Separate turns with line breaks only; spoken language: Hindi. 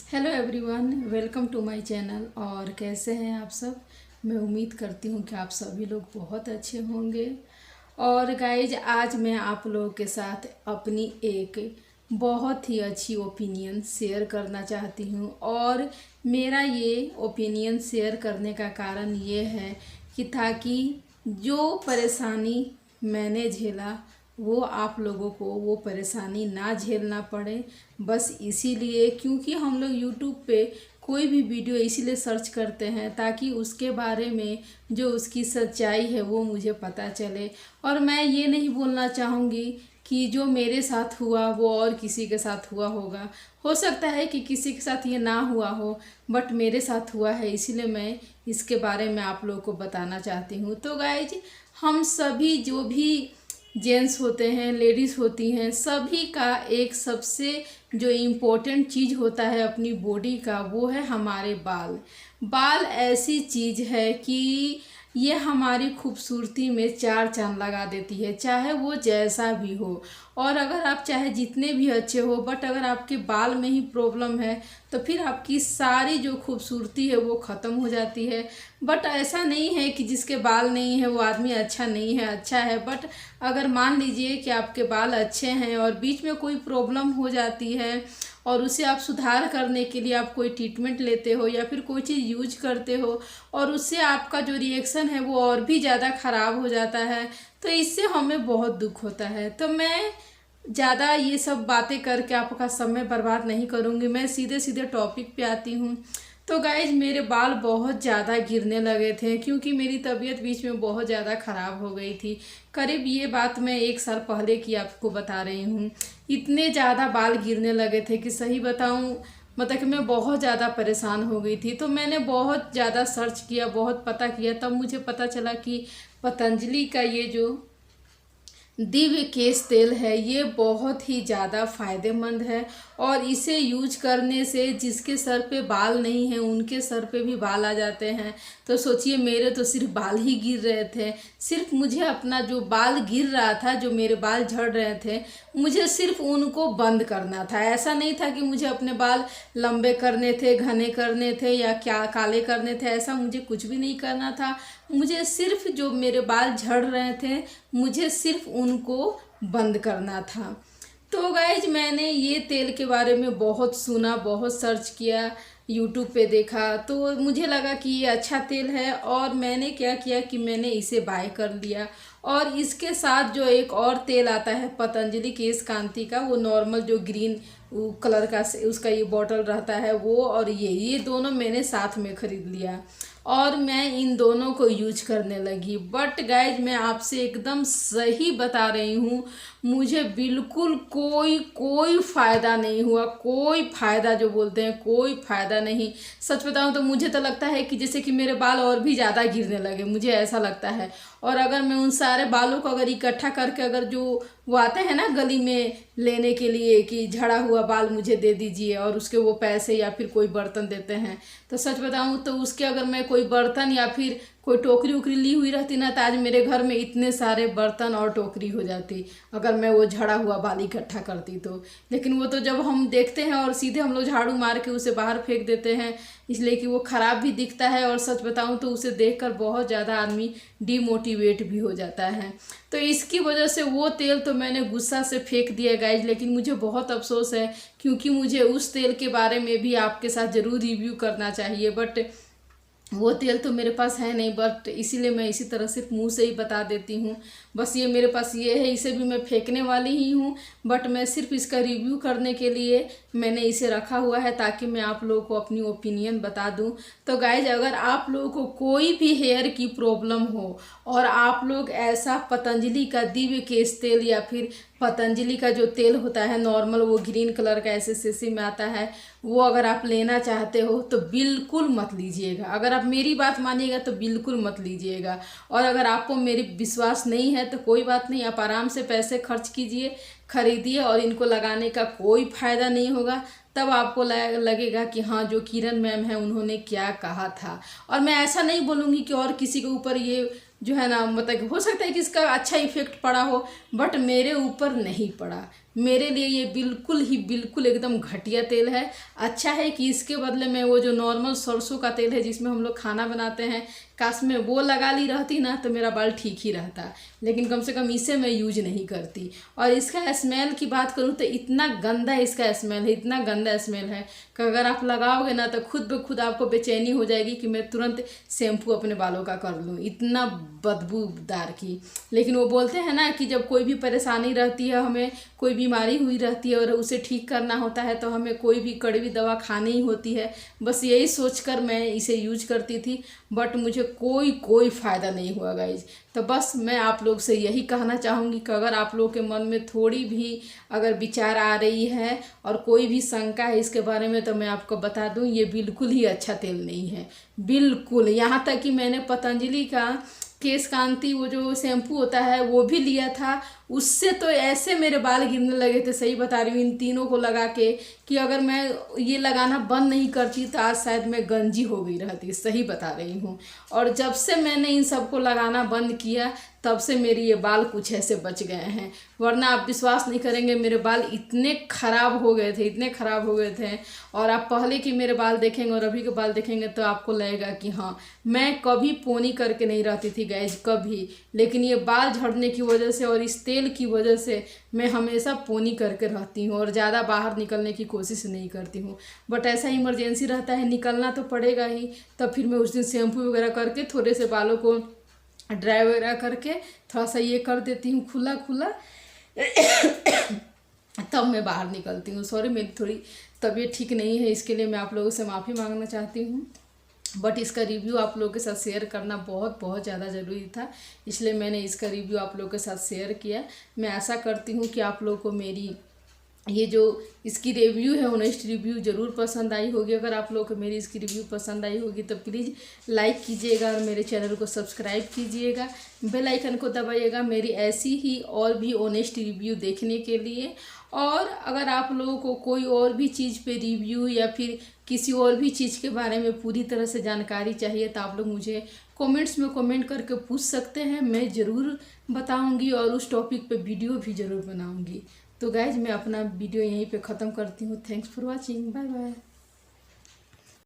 Hello everyone, welcome to my channel. और कैसे हैं आप सब। मैं उम्मीद करती हूँ कि आप सभी लोग बहुत अच्छे होंगे। और गाइज, आज मैं आप लोगों के साथ अपनी एक बहुत ही अच्छी ओपिनियन शेयर करना चाहती हूँ। और मेरा ये ओपिनियन शेयर करने का कारण ये है कि ताकि जो परेशानी मैंने झेला वो आप लोगों को वो परेशानी ना झेलना पड़े। बस इसीलिए, क्योंकि हम लोग यूट्यूब पे कोई भी वीडियो इसीलिए सर्च करते हैं ताकि उसके बारे में जो उसकी सच्चाई है वो मुझे पता चले। और मैं ये नहीं बोलना चाहूँगी कि जो मेरे साथ हुआ वो और किसी के साथ हुआ होगा। हो सकता है कि किसी के साथ ये ना हुआ हो, बट मेरे साथ हुआ है, इसीलिए मैं इसके बारे में आप लोगों को बताना चाहती हूँ। तो गाइज, हम सभी जो भी जेंट्स होते हैं, लेडीज़ होती हैं, सभी का एक सबसे जो इम्पोर्टेंट चीज़ होता है अपनी बॉडी का, वो है हमारे बाल। बाल ऐसी चीज़ है कि ये हमारी खूबसूरती में चार चांद लगा देती है, चाहे वो जैसा भी हो। और अगर आप चाहे जितने भी अच्छे हो, बट अगर आपके बाल में ही प्रॉब्लम है तो फिर आपकी सारी जो खूबसूरती है वो ख़त्म हो जाती है। बट ऐसा नहीं है कि जिसके बाल नहीं है वो आदमी अच्छा नहीं है, अच्छा है। बट अगर मान लीजिए कि आपके बाल अच्छे हैं और बीच में कोई प्रॉब्लम हो जाती है और उसे आप सुधार करने के लिए आप कोई ट्रीटमेंट लेते हो या फिर कोई चीज़ यूज करते हो और उससे आपका जो रिएक्शन है वो और भी ज़्यादा ख़राब हो जाता है, तो इससे हमें बहुत दुख होता है। तो मैं ज़्यादा ये सब बातें करके आपका समय बर्बाद नहीं करूँगी, मैं सीधे सीधे टॉपिक पे आती हूँ। तो गाइज, मेरे बाल बहुत ज़्यादा गिरने लगे थे क्योंकि मेरी तबीयत बीच में बहुत ज़्यादा ख़राब हो गई थी। करीब ये बात मैं 1 साल पहले की आपको बता रही हूँ। इतने ज़्यादा बाल गिरने लगे थे कि सही बताऊँ, मतलब कि मैं बहुत ज़्यादा परेशान हो गई थी। तो मैंने बहुत ज़्यादा सर्च किया, बहुत पता किया, तब मुझे पता चला कि पतंजलि का ये जो दिव्य केश तेल है ये बहुत ही ज़्यादा फायदेमंद है। और इसे यूज करने से जिसके सर पे बाल नहीं है उनके सर पे भी बाल आ जाते हैं। तो सोचिए, मेरे तो सिर्फ बाल ही गिर रहे थे। सिर्फ मुझे अपना जो बाल गिर रहा था, जो मेरे बाल झड़ रहे थे, मुझे सिर्फ उनको बंद करना था। ऐसा नहीं था कि मुझे अपने बाल लंबे करने थे, घने करने थे या क्या काले करने थे, ऐसा मुझे कुछ भी नहीं करना था। मुझे सिर्फ जो मेरे बाल झड़ रहे थे मुझे सिर्फ उनको बंद करना था। तो गाइज, मैंने ये तेल के बारे में बहुत सुना, बहुत सर्च किया, यूट्यूब पे देखा, तो मुझे लगा कि ये अच्छा तेल है। और मैंने क्या किया कि मैंने इसे बाय कर लिया। और इसके साथ जो एक और तेल आता है पतंजलि केश कांति का, वो नॉर्मल जो ग्रीन कलर का उसका ये बॉटल रहता है वो, और ये दोनों मैंने साथ में ख़रीद लिया और मैं इन दोनों को यूज करने लगी। बट गाइज, मैं आपसे एकदम सही बता रही हूँ, मुझे बिल्कुल कोई फ़ायदा नहीं हुआ। कोई फ़ायदा, जो बोलते हैं कोई फ़ायदा नहीं। सच बताऊँ तो मुझे तो लगता है कि जैसे कि मेरे बाल और भी ज़्यादा गिरने लगे, मुझे ऐसा लगता है। और अगर मैं उन सारे बालों को अगर इकट्ठा करके, अगर जो वो आते हैं ना गली में लेने के लिए कि झड़ा हुआ बाल मुझे दे दीजिए, और उसके वो पैसे या फिर कोई बर्तन देते हैं, तो सच बताऊँ तो उसके अगर मैं कोई बर्तन या फिर कोई टोकरी उकरी ली हुई रहती ना, तो आज मेरे घर में इतने सारे बर्तन और टोकरी हो जाती अगर मैं वो झड़ा हुआ बाल इकट्ठा करती तो। लेकिन वो तो जब हम देखते हैं और सीधे हम लोग झाड़ू मार के उसे बाहर फेंक देते हैं, इसलिए कि वो ख़राब भी दिखता है। और सच बताऊं तो उसे देखकर बहुत ज़्यादा आदमी डीमोटिवेट भी हो जाता है। तो इसकी वजह से वो तेल तो मैंने गुस्सा से फेंक दिया गाइज। लेकिन मुझे बहुत अफसोस है क्योंकि मुझे उस तेल के बारे में भी आपके साथ ज़रूर रिव्यू करना चाहिए, बट वो तेल तो मेरे पास है नहीं। बट इसीलिए मैं इसी तरह सिर्फ मुंह से ही बता देती हूँ। बस ये मेरे पास ये है, इसे भी मैं फेंकने वाली ही हूँ, बट मैं सिर्फ इसका रिव्यू करने के लिए मैंने इसे रखा हुआ है ताकि मैं आप लोगों को अपनी ओपिनियन बता दूँ। तो गाइज, अगर आप लोगों को कोई भी हेयर की प्रॉब्लम हो और आप लोग ऐसा पतंजलि का दिव्य केश तेल या फिर पतंजलि का जो तेल होता है नॉर्मल, वो ग्रीन कलर का ऐसे शीशी में आता है, वो अगर आप लेना चाहते हो तो बिल्कुल मत लीजिएगा। अगर आप मेरी बात मानिएगा तो बिल्कुल मत लीजिएगा। और अगर आपको मेरी विश्वास नहीं है तो कोई बात नहीं, आप आराम से पैसे खर्च कीजिए, खरीदिए, और इनको लगाने का कोई फ़ायदा नहीं होगा। तब आपको लगेगा कि हाँ, जो किरण मैम है उन्होंने क्या कहा था। और मैं ऐसा नहीं बोलूँगी कि और किसी के ऊपर ये जो है ना, मतलब हो सकता है कि इसका अच्छा इफेक्ट पड़ा हो, बट मेरे ऊपर नहीं पड़ा। मेरे लिए ये बिल्कुल एकदम घटिया तेल है। अच्छा है कि इसके बदले में वो जो नॉर्मल सरसों का तेल है जिसमें हम लोग खाना बनाते हैं, काश में वो लगा ली रहती ना तो मेरा बाल ठीक ही रहता, लेकिन कम से कम इसे मैं यूज नहीं करती। और इसका स्मेल की बात करूँ तो इतना गंदा इसका स्मेल है, इतना गंदा स्मेल है कि अगर आप लगाओगे ना तो खुद ब खुद आपको बेचैनी हो जाएगी कि मैं तुरंत शैम्पू अपने बालों का कर लूँ, इतना बदबूदार की। लेकिन वो बोलते हैं ना कि जब कोई भी परेशानी रहती है, हमें कोई बीमारी हुई रहती है और उसे ठीक करना होता है तो हमें कोई भी कड़वी दवा खानी ही होती है। बस यही सोचकर मैं इसे यूज करती थी, बट मुझे कोई फ़ायदा नहीं हुआ गाइज। तो बस मैं आप लोग से यही कहना चाहूँगी कि अगर आप लोग के मन में थोड़ी भी अगर विचार आ रही है और कोई भी शंका है इसके बारे में, तो मैं आपको बता दूँ ये बिल्कुल ही अच्छा तेल नहीं है, बिल्कुल। यहाँ तक कि मैंने पतंजलि का केश कांति वो जो शैम्पू होता है वो भी लिया था, उससे तो ऐसे मेरे बाल गिरने लगे थे, सही बता रही हूँ, इन तीनों को लगा के, कि अगर मैं ये लगाना बंद नहीं करती तो आज शायद मैं गंजी हो गई रहती, सही बता रही हूँ। और जब से मैंने इन सबको लगाना बंद किया तब से मेरी ये बाल कुछ ऐसे बच गए हैं, वरना आप विश्वास नहीं करेंगे मेरे बाल इतने ख़राब हो गए थे, इतने ख़राब हो गए थे। और आप पहले की मेरे बाल देखेंगे और अभी के बाल देखेंगे तो आपको लगेगा कि हाँ, मैं कभी पोनी करके नहीं रहती थी गैज, कभी। लेकिन ये बाल झड़ने की वजह से और इस तेल की वजह से मैं हमेशा पोनी करके रहती हूँ और ज़्यादा बाहर निकलने की कोशिश नहीं करती हूँ। बट ऐसा इमरजेंसी रहता है, निकलना तो पड़ेगा ही, तब फिर मैं उस दिन शैम्पू वगैरह करके थोड़े से बालों को ड्राई वगैरह करके थोड़ा सा ये कर देती हूँ खुला तब मैं बाहर निकलती हूँ। सॉरी, मेरी थोड़ी तबीयत ठीक नहीं है, इसके लिए मैं आप लोगों से माफ़ी मांगना चाहती हूँ। बट इसका रिव्यू आप लोगों के साथ शेयर करना बहुत ज़्यादा ज़रूरी था, इसलिए मैंने इसका रिव्यू आप लोगों के साथ शेयर किया। मैं आशा करती हूँ कि आप लोगों को मेरी ये जो इसकी रिव्यू है ऑनेस्ट रिव्यू ज़रूर पसंद आई होगी। अगर आप लोगों को मेरी इसकी रिव्यू पसंद आई होगी तो प्लीज़ लाइक कीजिएगा और मेरे चैनल को सब्सक्राइब कीजिएगा, बेल आइकन को दबाइएगा मेरी ऐसी ही और भी ऑनेस्ट रिव्यू देखने के लिए। और अगर आप लोगों को कोई और भी चीज़ पे रिव्यू या फिर किसी और भी चीज़ के बारे में पूरी तरह से जानकारी चाहिए तो आप लोग मुझे कमेंट्स में कमेंट करके पूछ सकते हैं, मैं ज़रूर बताऊंगी और उस टॉपिक पे वीडियो भी ज़रूर बनाऊंगी। तो गाइज मैं अपना वीडियो यहीं पे ख़त्म करती हूँ। Thanks for watching, bye bye.